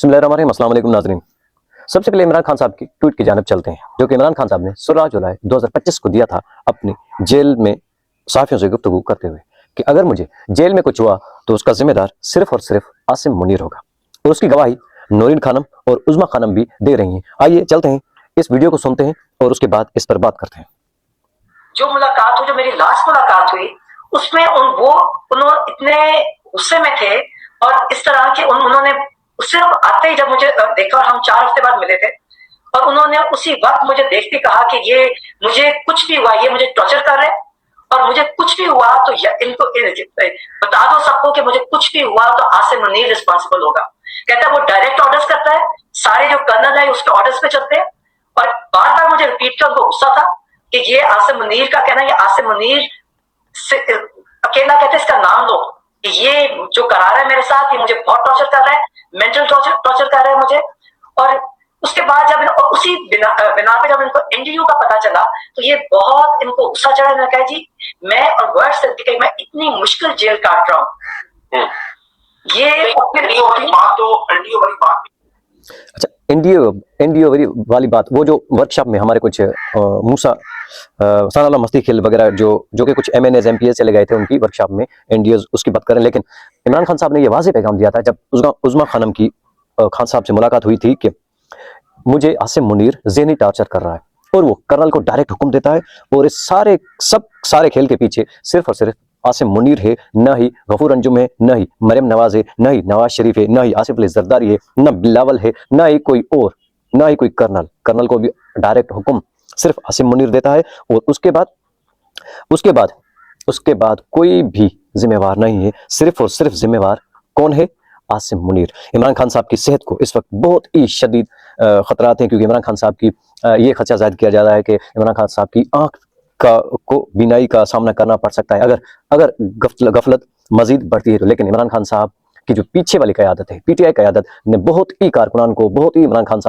बिस्मिल्लाहिर्रहमानिर्रहीम, अस्सलाम वालेकुम नाज़रीन। सबसे पहले इमरान खान साहब की ट्वीट की जानिब चलते हैं, जो कि इमरान खान साहब ने 16 जुलाई 2025 को दिया था अपनी जेल में सहाफ़ियों से गुफ्तगू करते हुए कि अगर मुझे जेल में कुछ हुआ तो उसका जिम्मेदार सिर्फ और सिर्फ आसिम मुनीर होगा। और उसकी गवाही नौरीन खानम और उज़मा खानम भी दे रही हैं। आइए चलते हैं, इस वीडियो को सुनते हैं और उसके बाद इस पर बात करते हैं। जो मुलाकात हुई, जो मेरी लास्ट मुलाकात हुई, उसमें उन्होंने इतने गुस्से में थे और इस तरह के उन्होंने सिर्फ आते ही जब मुझे देखा और हम 4 हफ्ते बाद मिले थे और उन्होंने उसी वक्त मुझे देखते कहा कि ये मुझे कुछ भी हुआ, ये मुझे टॉर्चर कर रहे हैं और मुझे कुछ भी हुआ तो इनको बता दो सबको कि मुझे कुछ भी हुआ तो आसिम मुनीर रिस्पॉन्सिबल होगा। कहता है वो डायरेक्ट ऑर्डर्स करता है, सारे जो कर्नल है उसके ऑर्डर्स पे चलते हैं और बार बार मुझे रिपीट कर उनको गुस्सा था कि ये आसिम मुनीर का कहना, ये आसिम मुनीर से अकेला कहते इसका नाम लो, ये जो करा रहा है मेरे साथ, ये मुझे बहुत टॉर्चर कर रहा है, मेंटल टॉर्चर कर रहा है मुझे। और उसके बाद जब उसी बिना पे जब इनको एनडीयू का पता चला तो ये बहुत इनको गुस्सा चढ़ा। मैंने कहा जी मैं और वर्ड्स से मैं इतनी मुश्किल जेल काट रहा हूँ, ये एनडीयू वाली बात तो एनडीयू वाली बात। अच्छा, एनडीओ वाली बात, वो जो वर्कशॉप में हमारे कुछ मूसा सनाला मस्ती खेल वगैरह जो कि कुछ एमएनएस एमपीएस चले गए थे उनकी वर्कशॉप में, एनडीओ उसकी बात करें। लेकिन इमरान खान साहब ने ये वाज़ेह पैगाम दिया था जब उज़मा खानम की खान साहब से मुलाकात हुई थी कि मुझे आसिम मुनीर ज़हनी टार्चर कर रहा है और वो कर्नल को डायरेक्ट हुक्म देता है और इस सारे खेल के पीछे सिर्फ और सिर्फ आसिम मुनीर है, न ही गफूर अंजुम है, न ही मरियम नवाज है, न ही नवाज शरीफ है, न ही आसिफ अली जरदारी है, न बिलावल है, न ही कोई और, न ही कोई कर्नल को भी डायरेक्ट हुक्म सिर्फ आसिम मुनीर देता है। और उसके बाद कोई भी जिम्मेवार नहीं है, सिर्फ और सिर्फ जिम्मेवार कौन है? आसिम मुनीर। इमरान खान साहब की सेहत को इस वक्त बहुत ही शदीद खतरात हैं, क्योंकि इमरान खान साहब की ये खदशा जाहिर किया जा रहा है कि इमरान खान साहब की आंख को बीनाई का सामना करना पड़ सकता है अगर गफलत मजीद बढ़ती है तो। लेकिन इमरान खान साहब की जो पीछे वाली क़यादत है, पीटीआई क़यादत ने बहुत ही कारकुनान को, बहुत ही इमरान खान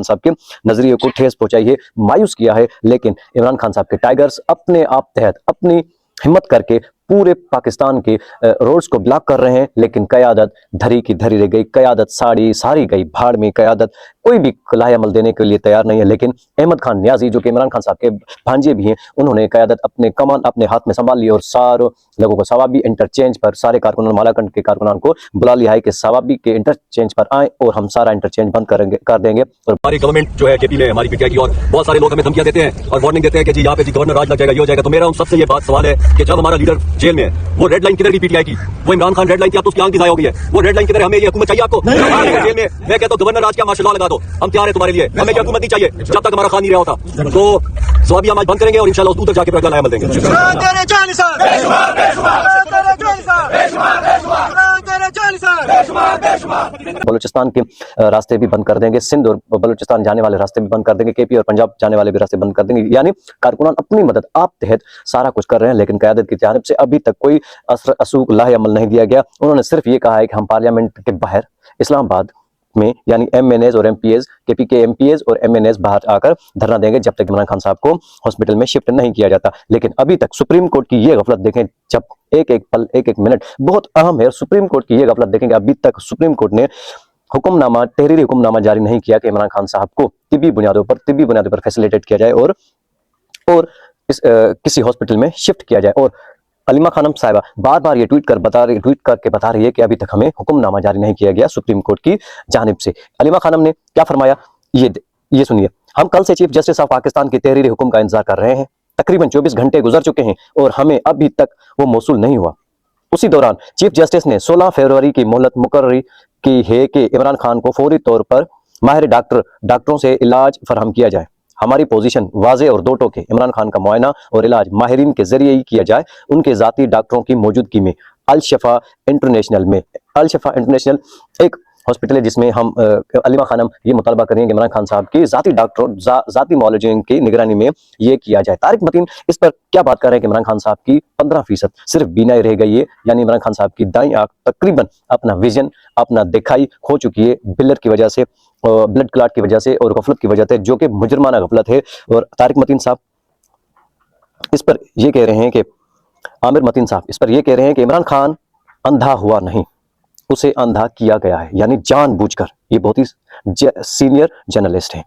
साहब के नजरिए को ठेस पहुंचाई है, मायूस किया है। लेकिन इमरान खान साहब के टाइगर्स अपने आप तहत अपनी हिम्मत करके पूरे पाकिस्तान के रोड्स को ब्लॉक कर रहे हैं। लेकिन क़यादत धरी की धरी रह गई, क़यादत सारी गई भाड़ में। क़यादत कोई भी लाहेअमल देने के लिए तैयार नहीं है। लेकिन अहमद खान नियाजी, जो कि इमरान खान साहब के भांजे भी हैं, उन्होंने क़यादत अपने कमान अपने हाथ में संभाल ली और सारे लोगों को सवाबी इंटरचेंज पर, सारे कारकुनान मालाकंड के कारकुनान को बुला लिया है कि सवाबी के इंटरचेंज पर आए और हम सारा इंटरचेंज बंद कर देंगे। और हमारी गवर्नमेंट जो है केपी में, हमारी पीटीआई की, और बहुत सारे लोग हमें धमकियां देते हैं और वार्निंग देते हैं कि जी यहाँ पे जी गवर्नर राज लग जाएगा, ये हो जाएगा। तो मेरा उन सबसे ये बात सवाल है कि जब हमारा लीडर जेल में है, वो रेड लाइन किधर की पीटीआई की? वो इमरान खान रेड लाइन थी, अब तो उसकी आंख ज़ाया हो गई है। वो रेड लाइन किधर है? हमें ये हुकूमत चाहिए आपको जेल में? मैं कहता हूँ गवर्नर राज क्या मार्शल लगा दो, हम तैयार है तुम्हारे लिए। हमें क्या हुकूमत नहीं चाहिए जब तक हमारा खान नहीं रहा होता। तो सवाबी हम आज बंद करेंगे और इंशाल्लाह उधर जाके अमल देंगे। बलूचिस्तान के रास्ते भी बंद कर देंगे, सिंध और बलूचिस्तान जाने वाले रास्ते भी बंद कर देंगे, केपी और पंजाब जाने वाले भी रास्ते बंद कर देंगे। यानी कारकुनान अपनी मदद आप तहत सारा कुछ कर रहे हैं। लेकिन क़यादत की जानिब से अभी तक कोई असूक लाहेअमल नहीं दिया गया। उन्होंने सिर्फ ये कहा है कि हम पार्लियामेंट के बाहर इस्लामाबाद में, यानी एमएनएस और एमपीएस, केपी के एमपीएस और एमएनएस बाहर आकर धरना देंगे जब तक इमरान खान साहब को हॉस्पिटल में शिफ्ट नहीं किया जाता। लेकिन अभी तक सुप्रीम कोर्ट की ये गफलत देखें, जब एक एक पल, एक एक मिनट बहुत अहम है। सुप्रीम कोर्ट की ये गफलत देखेंगे, अभी तक सुप्रीम कोर्ट ने हुक्मनामा, तहरीरी हुक्मनामा जारी नहीं किया कि इमरान खान साहब को तिब्बी बुनियादों पर फैसिलिटेट किया जाए और किसी हॉस्पिटल में शिफ्ट किया जाए। और अलीमा खानम साहिबा बार बार ये ट्वीट करके बता रही है कि अभी तक हमें हुक्मनामा जारी नहीं किया गया सुप्रीम कोर्ट की जानिब से। अलीमा खानम ने क्या फरमाया, ये सुनिए। हम कल से चीफ जस्टिस ऑफ पाकिस्तान की तहरीरी हुक्म का इंतजार कर रहे हैं। तकरीबन 24 घंटे गुजर चुके हैं और हमें अभी तक वो मौसूल नहीं हुआ। उसी दौरान चीफ जस्टिस ने 16 फरवरी की मोहलत मुकर्रर की है कि इमरान खान को फौरी तौर पर माहिर डॉक्टरों से इलाज फराहम किया जाए। हमारी पोजीशन वाजे और दो टोके, इमरान खान का मुआयना और इलाज माहिरीन के जरिए ही किया जाए, उनके जाती डॉक्टरों की मौजूदगी में। अल शफा इंटरनेशनल एक हॉस्पिटल है जिसमें हम अलीमा खानम ये मुतालबा करेंगे कि इमरान खान साहब की जाती मौलूजिन की निगरानी में ये किया जाए। तारिक मतीन इस पर क्या बात कर रहे हैं कि इमरान खान साहब की 15% सिर्फ बीनाई रह गई है, यानी इमरान खान साहब की दाईं आंख तकरीबन अपना विजन, अपना दिखाई खो चुकी है बिलर की वजह से, ब्लड क्लॉट की वजह से और गफलत की वजह से, जो कि मुजरमाना गफलत है। और तारिक मतीन साहब इस पर यह कह रहे हैं कि आमिर मतीन साहब इस पर यह कह रहे हैं कि इमरान खान अंधा हुआ नहीं, उसे अंधा किया गया है, यानी जानबूझकर। ये बहुत ही सीनियर जर्नलिस्ट हैं।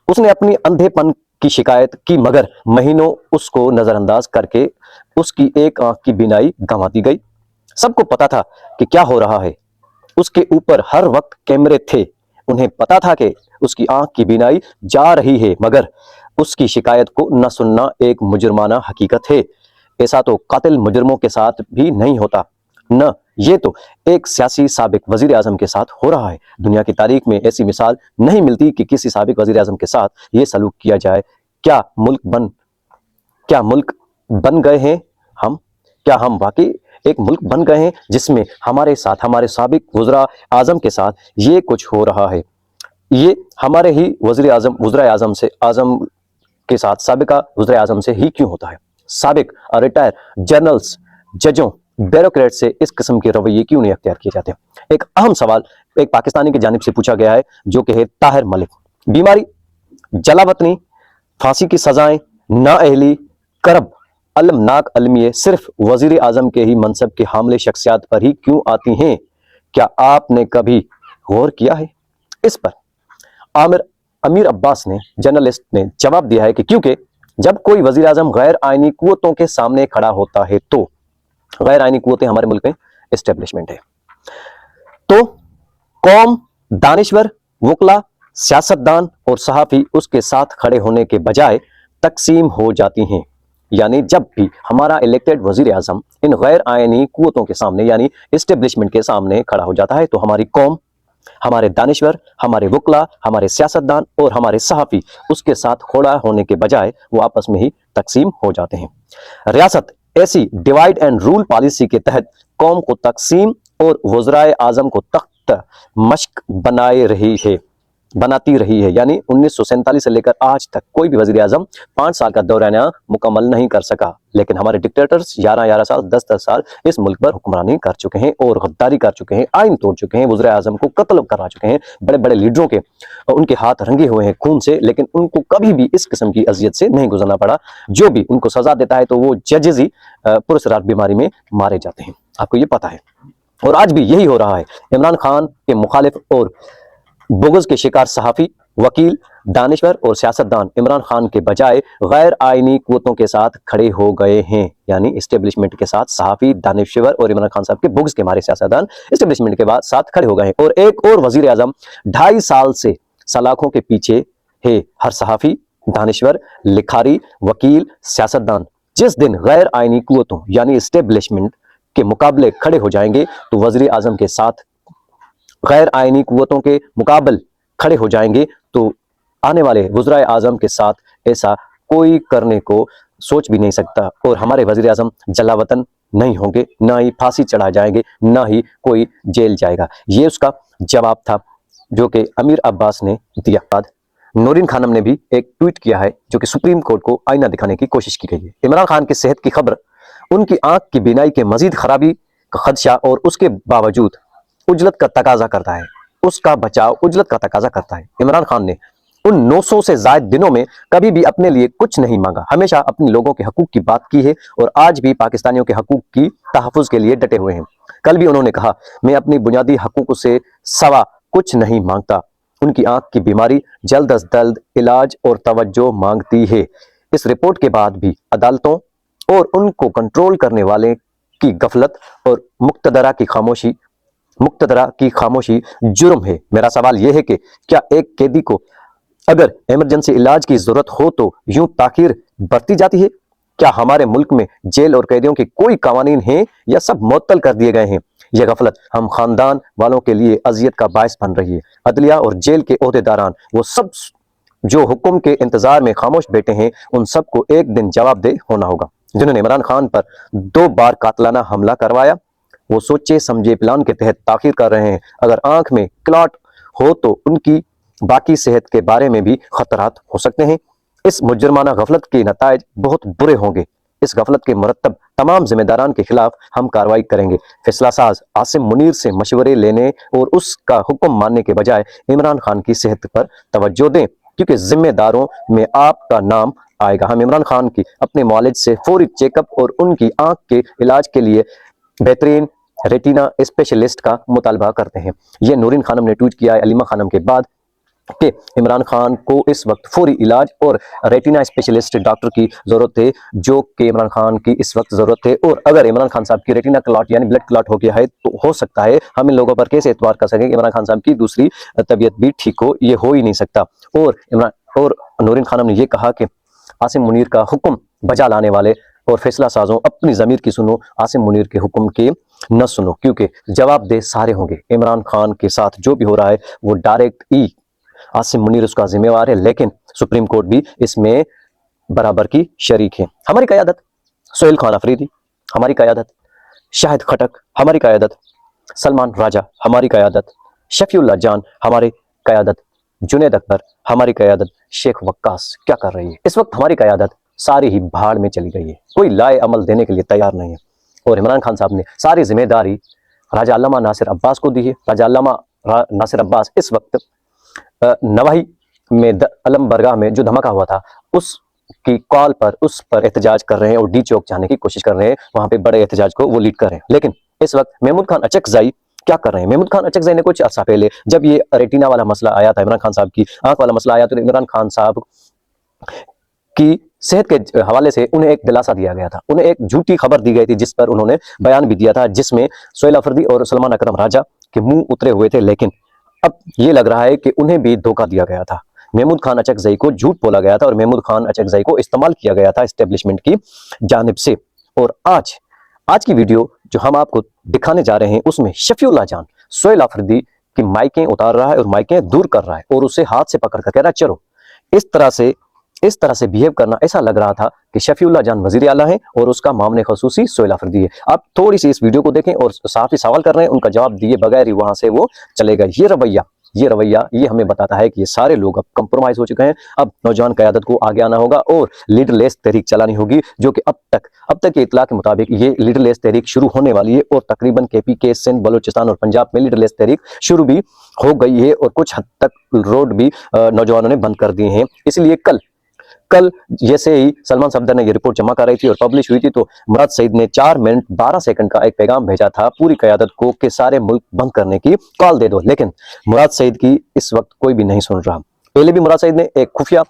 उसने अपनी अंधेपन की शिकायत की, मगर महीनों उसको नजरअंदाज करके उसकी एक आंख की बीनाई गंवा दी गई। सबको पता था कि क्या हो रहा है। उसके ऊपर हर वक्त कैमरे थे। उन्हें पता था कि उसकी आंख की बीनाई जा रही है, मगर उसकी शिकायत को न सुनना एक मुजरमाना हकीकत है। ऐसा तो कातिल मुजरमों के साथ भी नहीं होता, न ये तो एक सियासी साबिक वजीर आजम के साथ हो रहा है। दुनिया की तारीख में ऐसी मिसाल नहीं मिलती कि किसी साबिक वजीर आजम के साथ ये सलूक किया जाए। क्या मुल्क बन गए हैं हम? क्या हम वाकई एक मुल्क बन गए हैं जिसमें हमारे साथ, हमारे साबिक वज़रा आजम के साथ ये कुछ हो रहा है? ये हमारे ही वज़रा-ए-आज़म के साथ साबिका वज़रा-ए-आज़म से ही क्यों होता है? साबिक रिटायर जनरल्स, जजों, ब्यूरोक्रेट से इस किस्म के रवैये क्यों नहीं अख्तियार किए जाते? एक अहम सवाल एक पाकिस्तानी की जानिब से पूछा गया है, जो कि है ताहिर मलिक। बीमारी, जलावतनी, फांसी की सजाएं, नाअहली, करब, अलमनाक अलमिये सिर्फ वजीर आजम के ही मनसब के हामले शख्सियात पर ही क्यों आती हैं? क्या आपने कभी गौर किया है इस पर? अमीर अब्बास ने, जर्नलिस्ट ने जवाब दिया है कि क्योंकि जब कोई वजीर आजम गैर आईनी कुव्वतों के सामने खड़ा होता है, तो गैर आईनी कुव्वतें हमारे मुल्क में एस्टेब्लिशमेंट है, तो कौम, दानिश्वर, वकला, सियासतदान और सहाफी उसके साथ खड़े होने के बजाय तकसीम हो जाती हैं। यानी जब भी हमारा इलेक्टेड वजीर आजम इन गैर आईनी कुव्वतों के सामने, यानी एस्टेब्लिशमेंट के सामने खड़ा हो जाता है, तो हमारी कौम, हमारे दानिश्वर, हमारे वकला, हमारे सियासतदान और हमारे सहाफी उसके साथ खड़ा होने के बजाय वो आपस में ही तकसीम हो जाते हैं। रियासत ऐसी डिवाइड एंड रूल पॉलिसी के तहत कौम को तकसीम और वज़राए आजम को तख्त मश्क बनाती रही है। यानी 1947 से लेकर आज तक कोई भी वजीर आजम 5 साल का दौरानिया मुकम्मल नहीं कर सका, लेकिन हमारे डिक्टेटर्स 11 साल, 10 साल इस मुल्क पर हुक्मरानी कर चुके हैं और गद्दारी कर चुके हैं, आइन तोड़ चुके हैं, वज़ीर आजम को कत्ल करा चुके हैं, बड़े बड़े लीडरों के उनके हाथ रंगे हुए हैं खून से, लेकिन उनको कभी भी इस किस्म की अजियत से नहीं गुजरना पड़ा। जो भी उनको सजा देता है तो वो जजेस ही पुरस्कार बीमारी में मारे जाते हैं, आपको ये पता है। और आज भी यही हो रहा है। इमरान खान के मुखालिफ और बुग़्ज़ के शिकार सहाफ़ी, वकील, दानिश्वर और सियासतदान इमरान खान के बजाय गैर आईनी कुव्वतों के साथ खड़े हो गए हैं। यानी इस्टेब्लिशमेंट के साथ सहाफ़ी, दानिश्वर और इमरान खान साहब के बुग़्ज़ के मारे सियासतदान इस्टेब्लिशमेंट के बाद साथ खड़े हो गए हैं। और एक और वज़ीर आज़म 2.5 साल से सलाखों के पीछे है। हर सहाफ़ी, दानिश्वर, लिखारी, वकील, सियासतदान जिस दिन गैर आईनी कुव्वतों यानी इस्टेब्लिशमेंट के मुकाबले खड़े हो जाएंगे, तो वज़ीर आज़म के साथ गैर आईनी कुव्वतों के मुकाबले खड़े हो जाएंगे, तो आने वाले वज़राए आज़म के साथ ऐसा कोई करने को सोच भी नहीं सकता। और हमारे वज़ीर आज़म जलावतन नहीं होंगे, ना ही फांसी चढ़ा जाएंगे, ना ही कोई जेल जाएगा। ये उसका जवाब था जो कि अमीर अब्बास ने दिया। नूरीन खानम ने भी एक ट्वीट किया है, जो कि सुप्रीम कोर्ट को आईना दिखाने की कोशिश की गई है। इमरान खान की सेहत की खबर, उनकी आंख की बीनाई के मजीद खराबी का खदशा और उसके बावजूद उजलत का तकाजा करता है, उसका बचाव उजलत का तकाजा करता है। इमरान खान ने उन 900 से ज्यादा दिनों में कभी भी अपने लिए कुछ नहीं मांगा, हमेशा अपने लोगों के हकूक की बात की है और आज भी पाकिस्तानियों के हकूक की तहफ़्फ़ुज़ के लिए डटे हुए हैं। कल भी उन्होंने कहा, मैं अपनी बुनियादी हकूक से सवा कुछ नहीं मांगता। उनकी आंख की बीमारी जल्द अज जल्द इलाज और तवज्जो मांगती है। इस रिपोर्ट के बाद भी अदालतों और उनको कंट्रोल करने वाले की गफलत और मुक्तदरा की खामोशी जुर्म है। मेरा सवाल यह है कि क्या एक कैदी को अगर इमरजेंसी इलाज की जरूरत हो तो यूं ताखीर बरती जाती है? क्या हमारे मुल्क में जेल और कैदियों के कोई कानून हैं या सब मुअत्तल कर दिए गए हैं? यह गफलत हम खानदान वालों के लिए अजियत का बायस बन रही है। अदलिया और जेल के ओहदेदारान, वो सब जो हुक्म के इंतजार में खामोश बैठे हैं, उन सबको एक दिन जवाबदेह होना होगा। जिन्होंने इमरान खान पर 2 बार कातलाना हमला करवाया, वो सोचे समझे प्लान के तहत ताखीर कर रहे हैं। अगर आंख में क्लॉट हो तो उनकी बाकी सेहत के बारे में भी खतरात हो सकते हैं। इस मुजरमाना गफलत के नतायज बहुत बुरे होंगे। इस गफलत के मुरतब तमाम जिम्मेदारान के खिलाफ हम कार्रवाई करेंगे। फैसला साज आसिम मुनीर से मशवरे लेने और उसका हुक्म मानने के बजाय इमरान खान की सेहत पर तवज्जो दें, क्योंकि जिम्मेदारों में आपका नाम आएगा। हम इमरान खान की अपने मौलिद से फौरी चेकअप और उनकी आंख के इलाज के लिए बेहतरीन रेटिना स्पेशलिस्ट का मुतालबा करते हैं। ये नूरिन खानम ने ट्वीट किया है अलीमा खानम के बाद कि इमरान खान को इस वक्त फौरी इलाज और रेटिना स्पेशलिस्ट डॉक्टर की ज़रूरत है, जो कि इमरान खान की इस वक्त ज़रूरत है। और अगर इमरान खान साहब की रेटिना क्लॉट यानी ब्लड क्लॉट हो गया है तो हो सकता है हम इन लोगों पर कैसे एतबार कर सकें कि इमरान खान साहब की दूसरी तबीयत भी ठीक हो, ये हो ही नहीं सकता। और नूरिन खानम ने यह कहा कि आसिम मुनीर का हुक्म बजा लाने वाले और फैसला साजों, अपनी ज़मीर की सुनो, आसिम मुनीर के हुक्म के न सुनो, क्योंकि जवाबदेह सारे होंगे। इमरान खान के साथ जो भी हो रहा है वो डायरेक्ट ही आसिम मुनीर उसका जिम्मेवार है, लेकिन सुप्रीम कोर्ट भी इसमें बराबर की शरीक है। हमारी क़यादत सोहेल खान अफरीदी, हमारी क़यादत शाहिद खटक, हमारी क़यादत सलमान राजा, हमारी क़यादत शफीउल्लाह जान, हमारी क़यादत जुनैद अकबर, हमारी क़यादत शेख वक्कास क्या कर रही है? इस वक्त हमारी क़यादत सारी ही भाड़ में चली गई है, कोई लाए अमल देने के लिए तैयार नहीं है। और इमरान खान साहब ने सारी जिम्मेदारी राजा अल्लामा नासिर अब्बास को दी है। राजा अल्लामा नासिर अब्बास इस वक्त नवाही में अलम बरगाह में जो धमाका हुआ था उसकी कॉल पर उस पर एहतजाज कर रहे हैं और डी चौक जाने की कोशिश कर रहे हैं, वहां पे बड़े एहतजाज को वो लीड कर रहे हैं। लेकिन इस वक्त महमूद खान अचकज़ई क्या कर रहे हैं? महमूद खान अचकज़ई ने कुछ अर्सा पहले जब ये रेटिना वाला मसला आया था, इमरान खान साहब की आंख वाला मसला आया, तो इमरान खान साहब की सेहत के हवाले से उन्हें एक दिलासा दिया गया था, उन्हें एक झूठी खबर दी गई थी जिस पर उन्होंने बयान भी दिया था, जिसमें सोहेल अफरीदी और सलमान अकरम राजा के मुंह उतरे हुए थे। लेकिन अब ये लग रहा है कि उन्हें भी धोखा दिया गया था, महमूद खान अचकज़ई को झूठ बोला गया था और महमूद खान अचकज़ई को इस्तेमाल किया गया था एस्टेब्लिशमेंट की जानिब से। और आज की वीडियो जो हम आपको दिखाने जा रहे हैं उसमें शफीउल्लाह जान सोहेल अफरीदी की माइकें उतार रहा है और माइकें दूर कर रहा है और उसे हाथ से पकड़ कर कह रहा है चलो। इस तरह से बिहेव करना, ऐसा लग रहा था कि शफीउल्लाह जान वज़ीर आला है और उसका मामले खसूसी सोहेल अफरीदी है। आप थोड़ी सी इस वीडियो को देखें और साफ ही सवाल कर रहे हैं, उनका जवाब दिए बगैर ही वहां से वो चले गए। ये रवैया ये हमें बताता है कि ये सारे लोग अब कंप्रोमाइज हो चुके हैं। अब नौजवान क़यादत को आगे आना होगा और लीडरलेस तहरीक चलानी होगी, जो कि अब तक के इतला के मुताबिक ये लीडरलेस तहरीक शुरू होने वाली है और तकरीबन KPK, सिंध, बलूचिस्तान और पंजाब में लीडरलेस तहरीक शुरू भी हो गई है और कुछ हद तक रोड भी नौजवानों ने बंद कर दिए हैं। इसलिए कल जैसे ही सलमान सफदर ने ये रिपोर्ट जमा कराई थी और पब्लिश हुई थी तो मुराद सईद ने 4 मिनट 12 सेकंड का एक पैगाम भेजा था पूरी क़यादत को कि सारे मुल्क बंद करने की कॉल दे दो। लेकिन मुराद सईद की इस वक्त कोई भी नहीं सुन रहा। पहले भी मुराद सईद ने एक खुफिया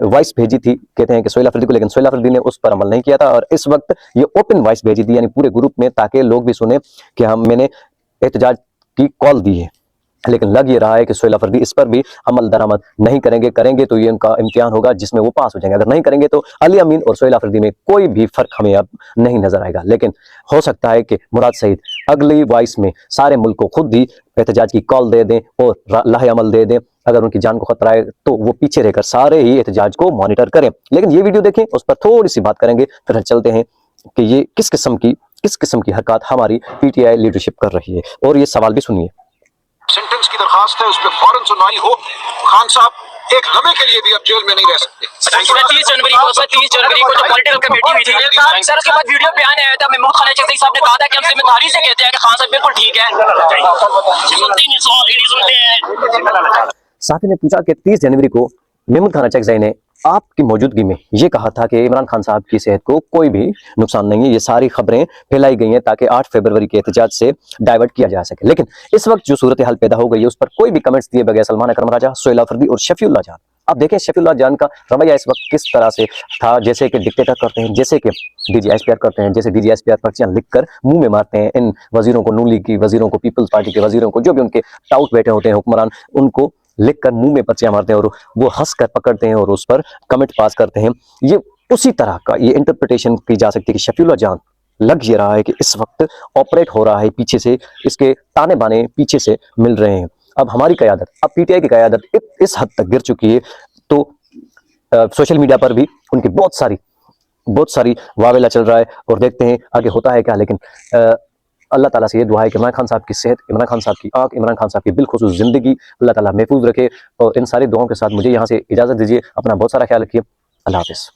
वॉइस भेजी थी, कहते हैं कि सोहेल अफरीदी को, लेकिन सोहेल अफरीदी ने उस पर अमल नहीं किया था। और इस वक्त ये ओपन वॉइस भेजी थी यानी पूरे ग्रुप में, ताकि लोग भी सुने कि मैंने एहतजाज की कॉल दी है। लेकिन लग ये रहा है कि सोहेल अफरीदी इस पर भी अमल दरामद नहीं करेंगे तो ये उनका इम्तिहान होगा जिसमें वो पास हो जाएंगे। अगर नहीं करेंगे तो अली अमीन और सोहेल अफरीदी में कोई भी फर्क हमें अब नहीं नजर आएगा। लेकिन हो सकता है कि मुराद सईद अगली वॉइस में सारे मुल्क को खुद ही एहतजाज की कॉल दे दें और लाहे अमल दे दें। अगर उनकी जान को खतरा है तो वो पीछे रहकर सारे ही एहतजाज को मॉनिटर करें। लेकिन ये वीडियो देखें, उस पर थोड़ी सी बात करेंगे, फिर चलते हैं कि ये किस किस्म की हरकत हमारी PTI लीडरशिप कर रही है। और ये सवाल भी सुनिए। सेंटेंस की दरखास्त है, उस पर फौरन सुनवाई हो। खान साहब एक लम्हे के लिए भी अब जेल में नहीं रह सकते। 30 जनवरी को जो पॉलिटिकल कमेटी हुई थी सर, उसके बाद वीडियो बयान आया था, महमूद खान अचकज़ई साहब ने कहा था कि हम जिम्मेदारी से कहते हैं कि खान साहब बिल्कुल ठीक है। साथी ने पूछा कि 30 जनवरी को महमूद खान अचकज़ई ने आपकी मौजूदगी में ये कहा था कि इमरान खान साहब की सेहत को कोई भी नुकसान नहीं है। ये सारी खबरें फैलाई गई हैं ताकि 8 फरवरी के एहतजाज से डाइवर्ट किया जा सके। लेकिन इस वक्त जो सूरत हाल पैदा हो गई है उस पर कोई भी कमेंट्स दिए बगैर सलमान अकरम राजा, सोहेल अफरीदी और शफीउल्लाह जान, आप देखें शफीउल्लाह जान का रवैया इस वक्त किस तरह से था, जैसे कि डिक्टेटर करते हैं, जैसे कि DGSPR करते हैं, जैसे DGSPR पर्चियां लिखकर मुंह में मारते हैं इन वजीरों को, नून लीग की वजीरों को, पीपल्स पार्टी के वजीरों को, जो भी उनके टाउट बैठे होते हैं हुक्मरान, उनको लिखकर मुंह में पर्चियां मारते हैं और वो हंस कर पकड़ते हैं और उस पर कमेंट पास करते हैं। ये उसी तरह का ये इंटरप्रिटेशन की जा सकती है कि शफीउल्लाह जान लग ये रहा है कि इस वक्त ऑपरेट हो रहा है पीछे से, इसके ताने बाने पीछे से मिल रहे हैं। अब हमारी क़यादत, अब PTI की क़यादत इस हद तक गिर चुकी है तो सोशल मीडिया पर भी उनकी बहुत सारी वावेला चल रहा है और देखते हैं आगे होता है क्या। लेकिन अल्लाह ताला से ये दुआ है कि इमरान खान साहब की सेहत, इमरान खान साहब की आँख, इमरान खान साहब की बिलखुसूस ज़िंदगी अल्लाह ताला महफूज रखे। और इन सारी दुआओं के साथ मुझे यहाँ से इजाज़त दीजिए। अपना बहुत सारा ख्याल रखिए। अल्लाह हाफ़िज़।